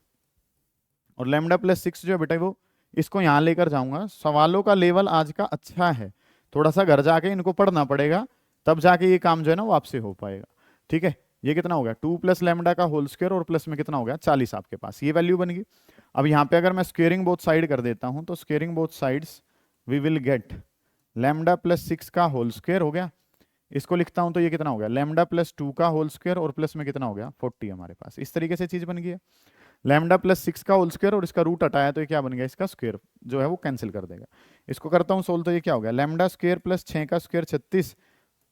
और लैम्डा प्लस 6 जो है बेटा वो इसको यहाँ लेकर जाऊंगा। सवालों का लेवल आज का अच्छा है, थोड़ा सा घर जाके इनको पढ़ना पड़ेगा, तब जाके ये काम जो है ना वो आपसे हो पाएगा। ठीक है, ये कितना हो गया 2 प्लस लैम्डा का होल स्क्वायर और प्लस में कितना हो गया 40 आपके पास, ये वैल्यू बन गई। अब यहाँ पे अगर मैं स्क्वेयरिंग बोथ साइड कर देता हूँ तो squaring both sides we will get lambda plus 6 का होल स्क्वायर हो गया। इसको लिखता हूं तो ये कितना हो गया लैम्डा प्लस 2 का होल स्क्वायर और प्लस में कितना हो गया 40 हमारे पास। इस तरीके से चीज बन गई है। लैम्डा प्लस 6 का होल स्क्वायर और इसका रूट हटाया तो ये क्या बन गया, इसका स्क्वायर जो है वो कैंसिल कर देगा। इसको करता हूँ सोल्व तो ये क्या हो गया लैम्डा स्क्वायर प्लस 6 का स्क्वायर 36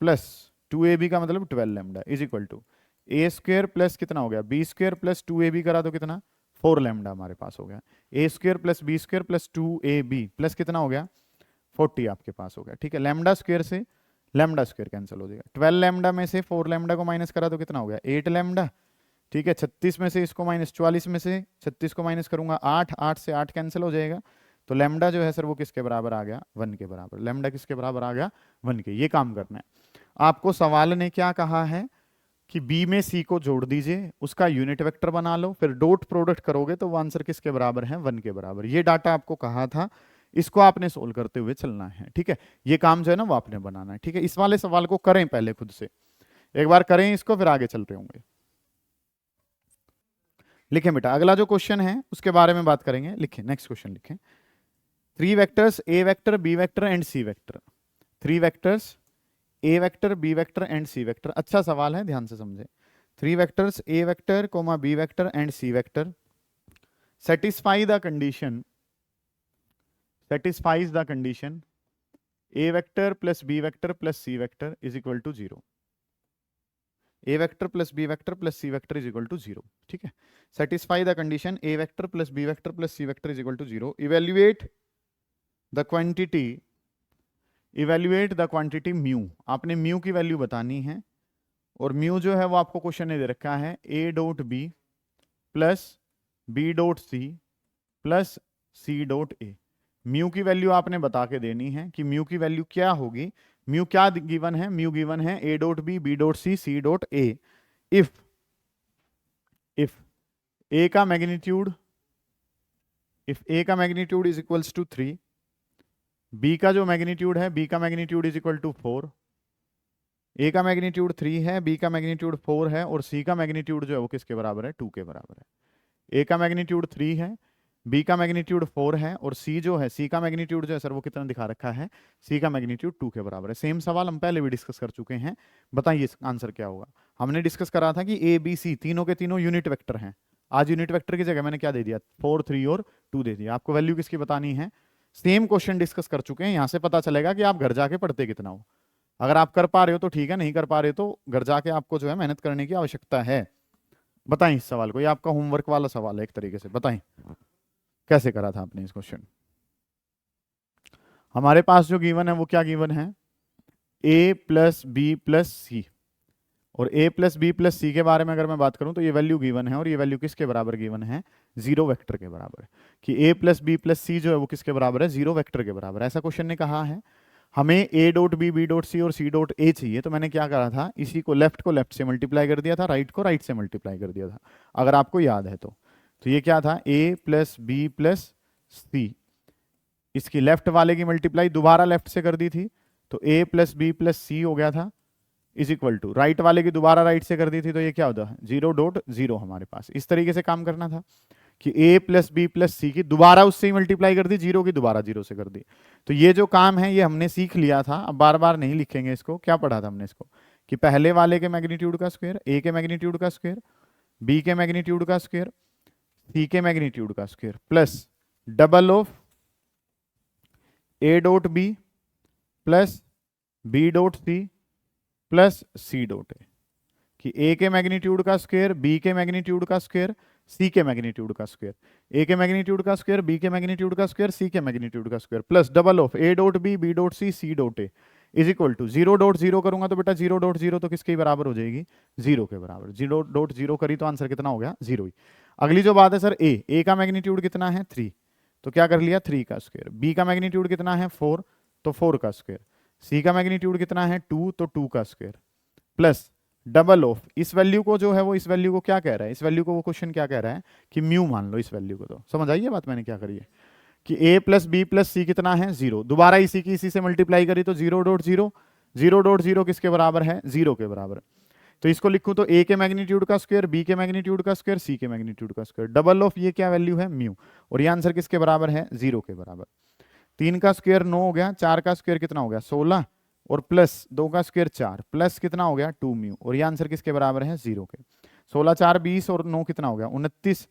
प्लस 2ab का मतलब 12 lambda is equal to a square plus कितना हो गया बी स्क्वायर प्लस 2ab करा तो कितना 4 लैम्डा हमारे पास हो गया। A square plus b square plus 2ab plus कितना हो गया 40 आपके पास हो गया। ठीक है, लैम्डा स्क्वायर से लैम्डा स्क्वायर कैंसिल हो जाएगा। 12 लैम्डा में से 4 लैम्डा को माइनस करा तो कितना हो गया 8 लैम्डा। ठीक है, 36 में से इसको माइनस 44 में से 36 को माइनस करूंगा 8, 8 से 8 कैंसिल हो जाएगा। तो लैम्डा जो है सर वो किसके बराबर आ गया 1 के बराबर। लैम्डा किसके बराबर आ गया 1 के। ये काम करना है आपको। सवाल ने क्या कहा है कि बी में सी को जोड़ दीजिए, उसका यूनिट वेक्टर बना लो, फिर डॉट प्रोडक्ट करोगे तो वो आंसर किसके बराबर है 1 के बराबर। ये डाटा आपको कहा था, इसको आपने सोल्व करते हुए चलना है। ठीक है, ये काम जो है ना वो आपने बनाना है। ठीक है, इस वाले सवाल को करें पहले खुद से, एक बार करें इसको फिर आगे चल रहे होंगे। लिखें बेटा, अगला जो क्वेश्चन है उसके बारे में बात करेंगे। लिखें, नेक्स्ट क्वेश्चन लिखें। 3 vectors a vector b vector and c vector. 3 vectors a vector b vector and c vector. अच्छा सवाल है, ध्यान से समझे। 3 vectors a vector comma b vector and c vector satisfy the condition satisfies the condition a vector plus b vector plus c vector is equal to 0. a vector plus b vector plus c vector is equal to 0. ठीक है, satisfy the condition a vector plus b vector plus c vector is equal to 0. evaluate the quantity mu। आपने mu की value बतानी है और mu जो है वो आपको क्वेश्चन ने दे रखा है a dot b plus b dot c plus c dot a। Mu की वैल्यू आपने बता के देनी है कि म्यू की वैल्यू क्या होगी। म्यू क्या गिवन है, म्यू गिवन है a dot b dot c dot a। If a का magnitude is equals to 3, b का जो मैग्नीट्यूड है b का magnitude is equal to 4, a का मैग्नीट्यूड 3 है, b का मैग्नीट्यूड 4 है और c का मैग्नीट्यूड जो है वो किसके बराबर है 2 के बराबर है। a का मैग्नीट्यूड 3 है, b का मैग्नीट्यूड 4 है और c जो है c का मैग्नीट्यूड जो है सर वो कितना दिखा रखा है, c का मैग्नीट्यूड 2 के बराबर है। सेम सवाल हम पहले भी डिस्कस कर चुके हैं, बताइए आंसर क्या होगा। हमने डिस्कस करा था कि a b c तीनों के तीनों यूनिट वेक्टर हैं। आज यूनिट वेक्टर की जगह मैंने क्या दे दिया 4 3 और 2 दे दिया। आपको वैल्यू किसकी बतानी है, सेम क्वेश्चन डिस्कस कर चुके हैं। यहां से पता चलेगा कि आप घर जाके पढ़ते कितना हो। अगर आप कर पा रहे हो तो ठीक है, नहीं कर पा रहे हो तो घर जाके आपको जो है मेहनत करने की आवश्यकता है। बताएं इस सवाल को, ये आपका होमवर्क वाला सवाल है एक तरीके से। बताएं कैसे करा था आपने इस क्वेश्चन। हमारे पास जो गिवन है वो क्या गिवन है a प्लस बी प्लस सी, और a प्लस बी प्लस सी के बारे में अगर मैं बात करूं तो ये वैल्यू गिवन है और ये वैल्यू किसके बराबर गिवन है 0 वेक्टर के बराबर कि a प्लस बी प्लस सी जो है वो किसके बराबर है 0 वेक्टर के बराबर। ऐसा क्वेश्चन ने कहा है। हमें a dot b dot c और c डॉट a चाहिए, तो मैंने क्या करा था, इसी को लेफ्ट से मल्टीप्लाई कर दिया था, राइट को राइट से मल्टीप्लाई कर दिया था, अगर आपको याद है तो ये क्या था a प्लस बी प्लस सी, इसकी लेफ्ट वाले की मल्टीप्लाई दोबारा लेफ्ट से कर दी थी तो a प्लस बी प्लस सी हो गया था इज इक्वल टू राइट वाले की दोबारा राइट से कर दी थी तो ये क्या होता है 0 डॉट 0 हमारे पास। इस तरीके से काम करना था कि a plus b plus c की दोबारा उससे ही मल्टीप्लाई कर दी, 0 की दोबारा 0 से कर दी। तो ये जो काम है ये हमने सीख लिया था, अब बार बार नहीं लिखेंगे इसको। क्या पढ़ा था हमने इसको कि पहले वाले के मैग्नीट्यूड का स्क्वायर, a के मैग्नीट्यूड का स्क्वायर, b के मैग्नीट्यूड का स्क्वायर, c के मैग्नीट्यूड का square plus double of a dot b plus b dot c plus c dot a, कि a के मैग्नीट्यूड का स्क्वायर, b के मैग्नीट्यूड का स्क्वायर, c के मैग्नीट्यूड का स्क्वायर, a के मैग्नीट्यूड का स्क्वायर, b के मैग्नीट्यूड का स्क्वायर, c के मैग्नीट्यूड का square plus double of a dot b dot c dot a is equal to 0 dot 0 करूंगा तो बेटा 0 डॉट 0 तो किसके बराबर हो जाएगी 0 के बराबर। 0 डॉट 0 करी तो आंसर कितना हो गया 0 ही। अगली जो बात है सर a का मैग्नीट्यूड कितना है 3, तो क्या कर लिया 3 का स्क्वायर। b का मैग्नीट्यूड कितना है 4, तो 4 का स्क्वायर। c का मैग्नीट्यूड कितना है 2, तो 2 का स्क्वायर प्लस डबल ऑफ इस वैल्यू को जो है वो इस वैल्यू को क्या कह रहा है, इस वैल्यू को वो क्वेश्चन क्या कह रहा है कि म्यू मान लो इस वैल्यू को। तो समझ आइए बात मैंने क्या करी है। कि a प्लस बी प्लस सी कितना है 0, दोबारा इसी की इसी से मल्टीप्लाई करी तो 0.0, 0.0 किसके बराबर है 0 के बराबर। तो इसको लिखूं तो a के मैग्नीट्यूड का स्क्वायर, b के मैग्नीट्यूड का स्क्वायर, c के मैग्नीट्यूड का स्क्वायर, डबल ऑफ ये क्या वैल्यू है म्यू, और ये आंसर किसके बराबर है 0 के बराबर। 3 का स्क्वायर 9 हो गया, 4 का स्क्वायर कितना हो गया 16, और प्लस 2 का स्क्वायर 4, प्लस कितना हो गया 2 म्यू, और ये आंसर किसके बराबर है 0 के। 16 4 20 और 9 कितना हो गया 29,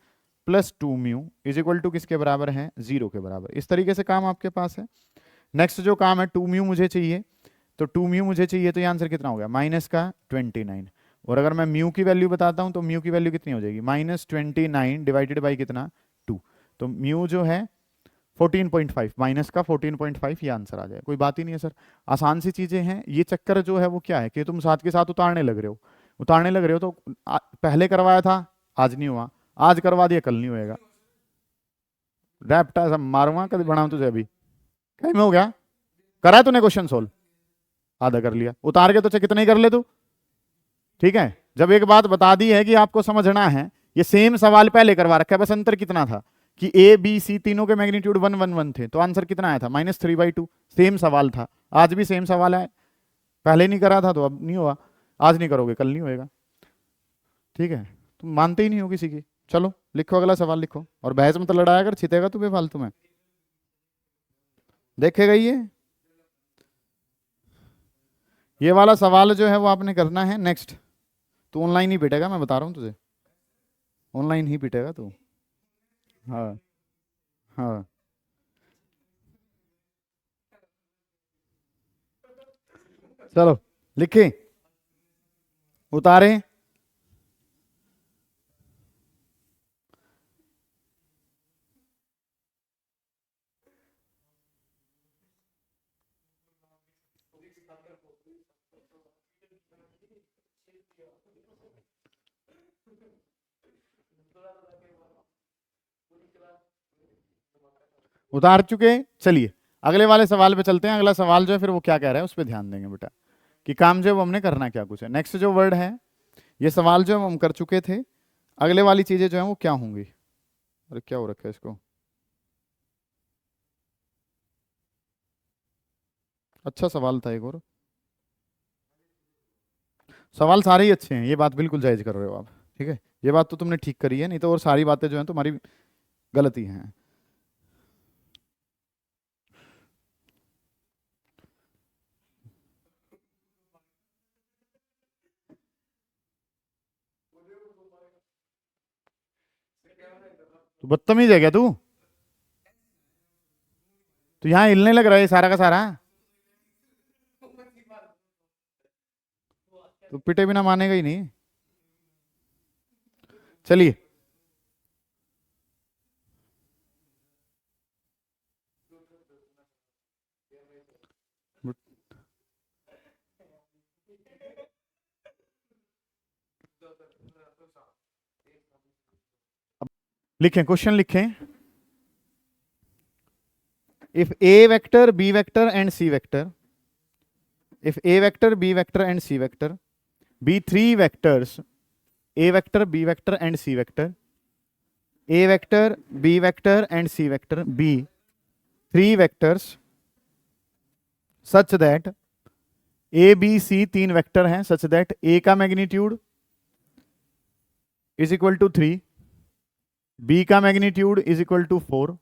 plus 2 mu is equal to किसके बराबर है 0 के बराबर। इस तरीके से काम आपके पास है। नेक्स्ट जो काम है 2 म्यू मुझे चाहिए, तो 2 म्यू मुझे चाहिए, तो ये आंसर कितना हो गया माइनस का 29, और अगर मैं म्यू की वैल्यू बताता हूं तो म्यू की वैल्यू कितनी हो जाएगी -29 डिवाइडेड बाई कितना 2, तो म्यू जो है 14.5, माइनस का 14.5, ये आंसर आ जाए। कोई बात ही नहीं है सर, आसान सी चीजें हैं। ये चक्कर जो है वो क्या है कि तुम साथ के साथ उतारने लग रहे हो तो पहले करवाया था आज नहीं हुआ, आज करवा दिया कल नहीं होएगा, रैप्टा सब मारूंगा कभी बनाऊं तुझे। अभी कहीं में हो गया, करा है तूने क्वेश्चन सोल्व, आधा कर लिया, उतार के तो चाहे कितना ही कर ले तू, ठीक है। जब एक बात बता दी है कि आपको समझना है, ये सेम सवाल पहले करवा रखा है, बस अंतर कितना था कि ए बी सी तीनों के मैग्नीट्यूड 1 1 1 थे, तो आंसर कितना आया था -3/2। सेम सवाल था, आज भी सेम सवाल है, पहले नहीं करा था तो अब नहीं हुआ, आज नहीं करोगे कल नहीं होएगा, ठीक है। तुम मानते ही नहीं हो किसी की। चलो लिखो अगला सवाल लिखो, और बहस में तो लड़ाया कर, छितेगा तू बेफालतू में, देखेगा ये वाला सवाल जो है वो आपने करना है। नेक्स्ट तू ऑनलाइन ही पिटेगा, मैं बता रहा हूँ तुझे, ऑनलाइन ही पिटेगा तू। हाँ हाँ, चलो लिखे उतारे, उतार चुके। चलिए अगले वाले सवाल पे चलते हैं। अगला सवाल जो है फिर वो क्या कह रहा है उस पर ध्यान देंगे बेटा, कि काम जो है वो हमने करना क्या कुछ है। नेक्स्ट जो वर्ड है, ये सवाल जो है हम कर चुके थे, अगले वाली चीजें जो है वो क्या होंगी। अरे क्या हो रखा है इसको, अच्छा सवाल था एक और, सवाल सारे ही अच्छे हैं, ये बात बिल्कुल जायज कर रहे हो आप, ठीक है, ये बात तो तुमने ठीक करी है, नहीं तो और सारी बातें जो हैं तुम्हारी गलती हैं। तो बदतमीज है क्या तू, तो यहाँ हिलने लग रहा है सारा का सारा, तो पिटे बिना मानेगा ही नहीं। चलिए लिखें, क्वेश्चन लिखें। If a vector b vector and c vector, if a vector b vector and c vector be three vectors, a vector b vector and c vector, a vector b vector and c vector be three vectors such that a b c तीन vector हैं, such that a का magnitude is equal to 3, b का magnitude is equal to 4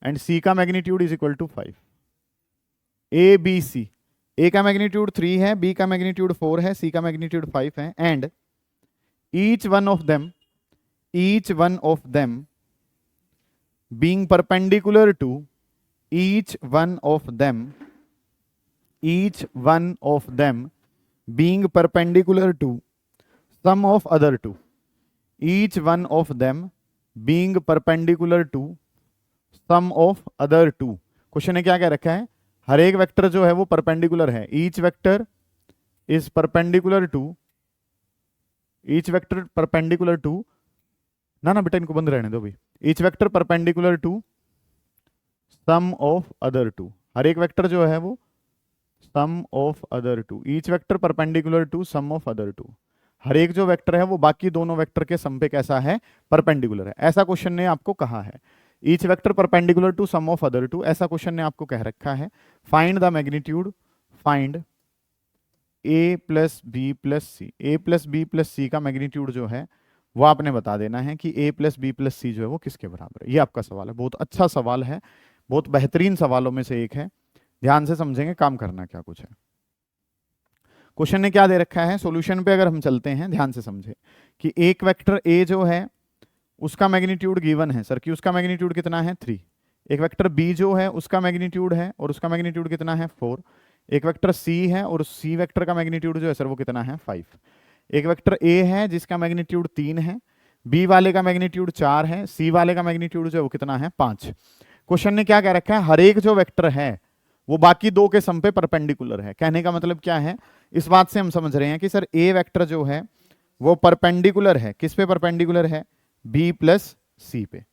and c का magnitude is equal to 5। a b c, a का magnitude 3 है, b का magnitude 4 है, c का मैग्नीट्यूड 5 है, and each one of them being perpendicular to each one of them being perpendicular to sum of other two, each one of them being perpendicular to sum of other two। Question ने क्या कह रखा है, हर एक वेक्टर जो है वो परपेंडिकुलर है, each vector is perpendicular to, each vector perpendicular to, ना बेटा इनको बंद रहने दो भाई, each vector perpendicular to sum of other two, हर एक वेक्टर जो है वो sum of other two, each vector perpendicular to sum of other two, हर एक जो वेक्टर है वो बाकी दोनों वेक्टर के सम पे कैसा है परपेंडिकुलर है, ऐसा क्वेश्चन ने आपको कहा है। Each vector perpendicular to sum of other two, ऐसा क्वेश्चन ने आपको कह रखा है। Find the magnitude, find a plus b plus c, a plus b plus c का मैग्नीट्यूड जो है वो आपने बता देना है कि ए प्लस बी प्लस सी जो है वो किसके बराबर है। ये आपका सवाल है, बहुत अच्छा सवाल है, बहुत बेहतरीन सवालों में से एक है। ध्यान से समझेंगे काम करना क्या कुछ है। क्वेश्चन ने क्या दे रखा है, सॉल्यूशन पे अगर हम चलते हैं ध्यान से समझे कि एक वेक्टर ए जो है उसका मैग्नीट्यूड गिवन है सर कि उसका मैग्नीट्यूड कितना है 3। एक वेक्टर बी जो है उसका मैग्नीट्यूड है और उसका मैग्नीट्यूड कितना है 4। एक वेक्टर सी है और सी वेक्टर का मैग्नीट्यूड जो है सर वो कितना है 5। एक वेक्टर ए है जिसका मैग्नीट्यूड 3 है, बी वाले का मैग्नीट्यूड 4 है, सी वाले का मैग्नीट्यूड जो है वो कितना है 5। क्वेश्चन ने क्या कह रखा है, हर एक जो वेक्टर है वो बाकी दो के सम पे परपेंडिकुलर है। कहने का मतलब क्या है, इस बात से हम समझ रहे हैं कि सर ए वेक्टर जो है वो परपेंडिकुलर है, किस पे परपेंडिकुलर है, बी प्लस सी पे,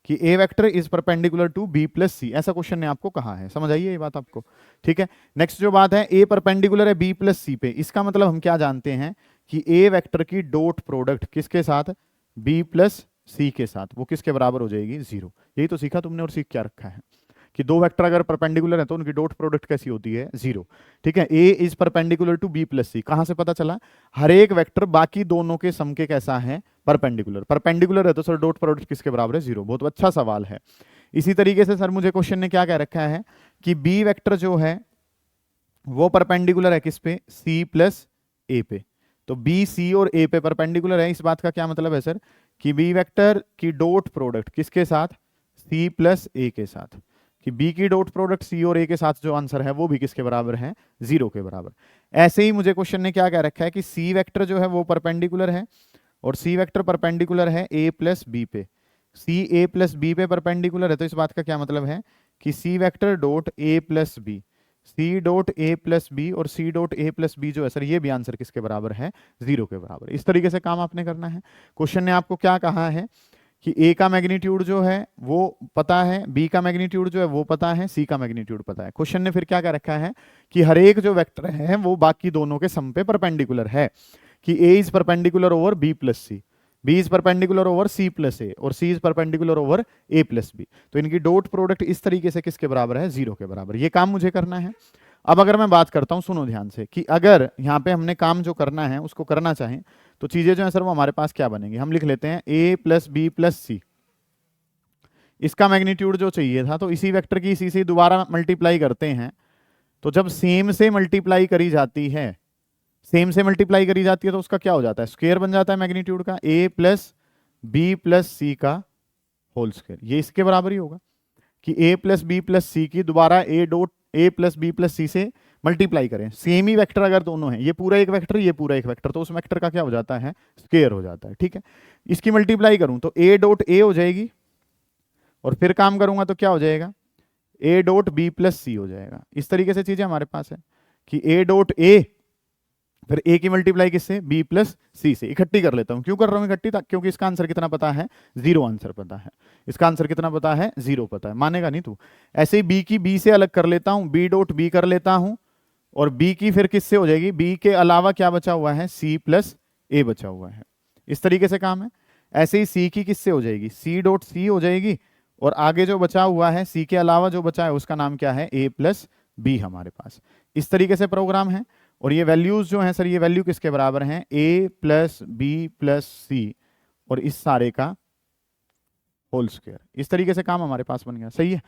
कि a vector is perpendicular to b plus c, ऐसा क्वेश्चन ने आपको कहा है। समझ आइए ये बात आपको, ठीक है। नेक्स्ट जो बात है, ए परपेंडिकुलर है बी प्लस सी पे, इसका मतलब हम क्या जानते हैं कि ए वेक्टर की डॉट प्रोडक्ट किसके साथ, बी प्लस सी के साथ, वो किसके बराबर हो जाएगी 0। यही तो सीखा तुमने और सीख क्या रखा है कि दो वेक्टर अगर परपेंडिकुलर है तो उनकी डॉट प्रोडक्ट कैसी होती है 0, ठीक है। A is perpendicular to b plus c, कहां से पता चला, हर एक वेक्टर बाकी दोनों के सम के कैसा है, परपेंडिकुलर। परपेंडिकुलर है तो सर डॉट प्रोडक्ट किसके बराबर है 0। बहुत अच्छा सवाल है। इसी तरीके से सर मुझे क्वेश्चन ने क्या कह रखा है कि बी वेक्टर जो है वो परपेंडिकुलर है किस पे, सी प्लस ए पे। तो बी सी और ए पे परपेंडिकुलर है, इस बात का क्या मतलब है सर कि बी वेक्टर की डॉट प्रोडक्ट किसके साथ, सी प्लस ए के साथ, कि बी की डॉट प्रोडक्ट सी और ए के साथ जो आंसर है वो भी किसके बराबर है 0 के बराबर। ऐसे ही मुझे क्वेश्चन ने क्या कह रखा है कि सी वेक्टर जो है वो परपेंडिकुलर है और सी वेक्टर परपेंडिकुलर है ए प्लस बी पे, सी ए प्लस बी पे परपेंडिकुलर है, तो इस बात का क्या मतलब है कि c vector dot a plus b, c dot a plus b और c dot a plus b जो है सर ये भी आंसर किसके बराबर है 0 के बराबर। इस तरीके से काम आपने करना है। क्वेश्चन ने आपको क्या कहा है कि ए का मैग्नीट्यूड जो है वो पता है, बी का मैग्नीट्यूड जो है वो पता है, सी का मैग्नीट्यूड पता है। क्वेश्चन ने फिर क्या कह रखा है कि हर एक जो वेक्टर है वो बाकी दोनों के सम पे परपेंडिकुलर है, कि a is perpendicular over b plus c, b is perpendicular over c plus a और c is perpendicular over a plus b. तो इनकी डॉट प्रोडक्ट इस तरीके से किसके बराबर है 0 के बराबर। ये काम मुझे करना है। अब अगर मैं बात करता हूं, सुनो ध्यान से, कि अगर यहाँ पे हमने काम जो करना है उसको करना चाहें तो चीजें जो है सर वो हमारे पास क्या बनेंगी, हम लिख लेते हैं ए प्लस बी प्लस सी, इसका मैग्नीट्यूड जो चाहिए था, तो इसी वेक्टर की इसी से दोबारा मल्टीप्लाई करते हैं, तो जब सेम से मल्टीप्लाई करी जाती है, सेम से मल्टीप्लाई करी जाती है तो उसका क्या हो जाता है, स्क्वायर बन जाता है मैग्नीट्यूड का, a plus b plus c का होल स्क्वायर। ये इसके बराबर ही होगा कि a plus b plus c की दोबारा a dot a plus b plus c से मल्टीप्लाई करें। सेम ही वेक्टर अगर दोनों हैं, ये पूरा एक वेक्टर ये पूरा एक वेक्टर, तो उस वेक्टर का क्या हो जाता है स्क्वायर हो जाता है, ठीक है। इसकी मल्टीप्लाई करूं तो ए डॉट ए हो जाएगी और फिर काम करूंगा तो क्या हो जाएगा, ए डॉट बी प्लस सी हो जाएगा। इस तरीके से चीजें हमारे पास है कि ए डॉट ए, फिर ए की मल्टीप्लाई किससे, बी प्लस सी से। इकट्ठी कर लेता हूं, क्यों कर रहा हूं इकट्ठी, क्योंकि इसका आंसर कितना पता है 0 आंसर पता है, इसका आंसर कितना पता है 0 पता है, मानेगा नहीं तू। ऐसे ही बी की बी से अलग कर लेता हूं, बी डॉट बी कर लेता हूं और बी की फिर किससे हो जाएगी, बी के अलावा क्या बचा हुआ है, सी प्लस ए बचा हुआ है। इस तरीके से काम है। ऐसे ही सी की किससे हो जाएगी, सी डॉट सी हो जाएगी और आगे जो बचा हुआ है सी के अलावा जो बचा है उसका नाम क्या है, ए प्लस बी हमारे पास। इस तरीके से प्रोग्राम है। और ये वैल्यूज जो हैं सर, ये वैल्यू किसके बराबर हैं, ए प्लस बी प्लस सी और इस सारे का होल स्क्वायर। इस तरीके से काम हमारे पास बन गया, सही है।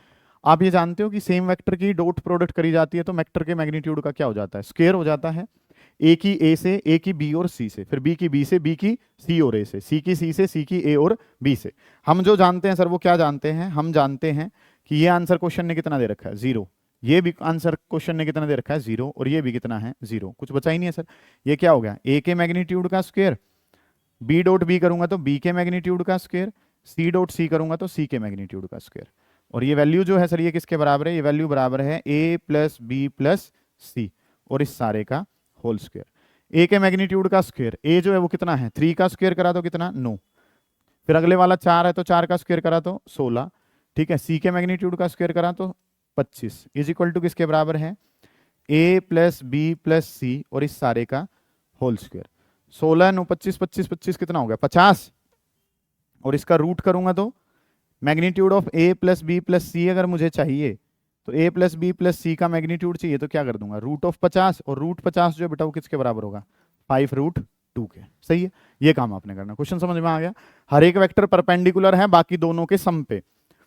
आप ये जानते हो कि सेम वेक्टर की डॉट प्रोडक्ट करी जाती है तो वेक्टर के मैग्नीट्यूड का क्या हो जाता है, स्क्वायर हो जाता है। ए की ए से, ए की बी और सी से, फिर बी की बी से, बी की सी और ए से, सी की सी से, सी की ए और बी से। हम जो जानते हैं सर वो क्या जानते हैं, हम जानते हैं कि ये आंसर क्वेश्चन ने कितना दे रखा है 0, ये भी आंसर क्वेश्चन ने कितना दे रखा है 0 और ये भी कितना है 0, कुछ बचा ही नहीं है सर। ये क्या हो गया, ए के मैग्नीट्यूड का स्क्वायर, बी डॉट बी करूंगा तो बी के मैग्नीट्यूड का स्क्वायर, सी डॉट सी करूंगा तो सी के मैग्नीट्यूड का स्क्वायर। और ये वैल्यू जो है सर ये किसके बराबर है, ये वैल्यू बराबर है ए प्लस बी प्लस सी और इस सारे का होल स्क्वायर। ए के मैग्नीट्यूड का स्क्वायर, ए जो है वो कितना है 3 का स्क्वायर करा तो कितना 9, फिर अगले वाला 4 है तो 4 का स्क्वायर करा तो 16, ठीक है। सी के मैग्नीट्यूड का स्क्वायर करा तो 25 इज इक्वल टू किसके बराबर है, ए प्लस बी प्लस सी और इस सारे का होल स्क्वायर। 16 9 25 25 25 कितना हो गया 50 और इसका रूट करूंगा तो magnitude of a plus b plus c अगर मुझे चाहिए तो a plus b plus c का मैग्नीट्यूड चाहिए तो क्या कर दूंगा, रूट ऑफ 50, और रूट 50 जो है बेटा वो किसके बराबर होगा, 5√2 के। सही है, ये काम आपने करना। क्वेश्चन समझ में आ गया। हर एक वेक्टर परपेंडिकुलर है बाकी दोनों के सम पे।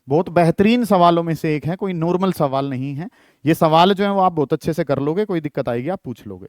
बहुत बेहतरीन सवालों में से एक है, कोई नॉर्मल सवाल नहीं है ये सवाल जो है वो आप बहुत अच्छे से कर लोगे, कोई दिक्कत आएगी आप पूछ लोगे।